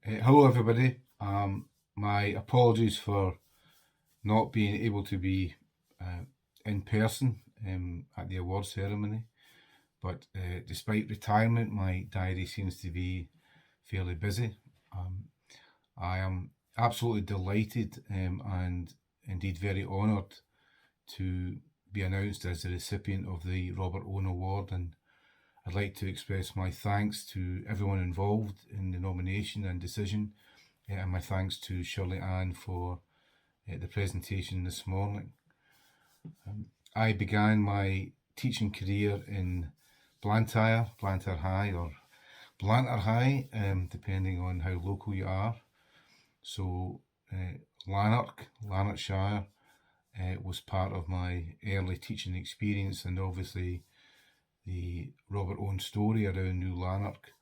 Hello, everybody. My apologies for not being able to be in person at the award ceremony, but despite retirement, my diary seems to be fairly busy. I am absolutely delighted and indeed very honoured to be announced as the recipient of the Robert Owen Award, and I'd like to express my thanks to everyone involved in the nomination and decision, and my thanks to Shirley Ann for the presentation this morning. I began my teaching career in Blantyre High, or Blantyre High, depending on how local you are. So Lanarkshire was part of my early teaching experience, and obviously the Robert Owen story around New Lanark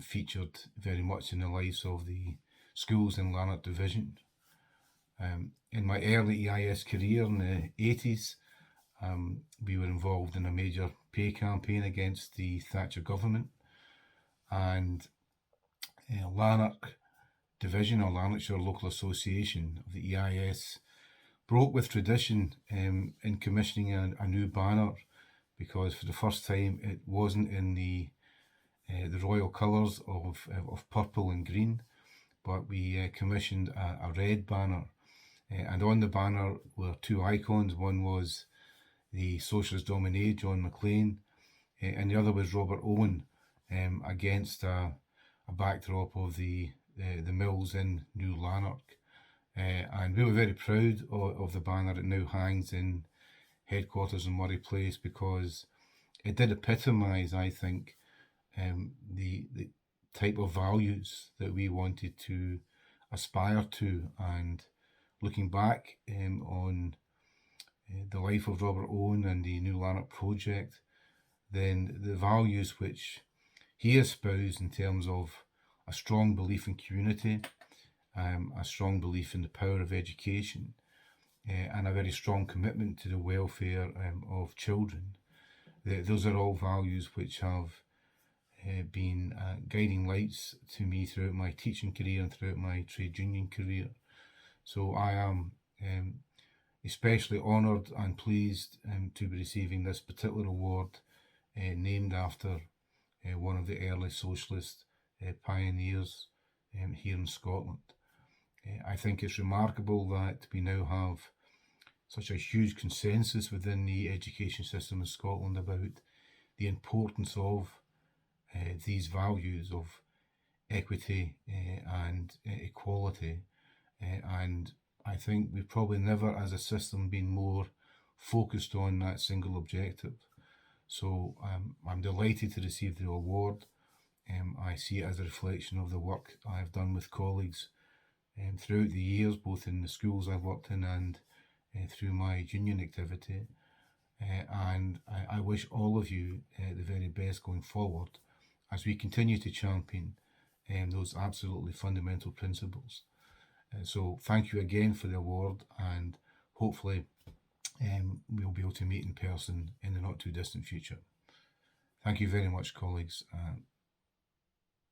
featured very much in the lives of the schools in Lanark Division. In my early EIS career in the 80s, we were involved in a major pay campaign against the Thatcher government, and Lanark Division, or Lanarkshire Local Association of the EIS, broke with tradition in commissioning a new banner, because for the first time it wasn't in the royal colours of purple and green, but we commissioned a red banner, and on the banner were two icons. One was the socialist dominee, John Maclean, and the other was Robert Owen, against a backdrop of the mills in New Lanark. And we were very proud of the banner. It now hangs in headquarters in Murray Place, because it did epitomise, I think, the type of values that we wanted to aspire to. And looking back on the life of Robert Owen and the New Lanark project, then the values which he espoused in terms of a strong belief in community, a strong belief in the power of education, and a very strong commitment to the welfare of children. Those are all values which have been guiding lights to me throughout my teaching career and throughout my trade union career. So I am especially honoured and pleased to be receiving this particular award, named after one of the early socialist pioneers here in Scotland. I think it's remarkable that we now have such a huge consensus within the education system in Scotland about the importance of these values of equity and equality, and I think we've probably never as a system been more focused on that single objective. So I'm delighted to receive the award. I see it as a reflection of the work I've done with colleagues throughout the years, both in the schools I've worked in and through my union activity. And I wish all of you the very best going forward as we continue to champion those absolutely fundamental principles. So thank you again for the award, and hopefully we'll be able to meet in person in the not too distant future. Thank you very much, colleagues.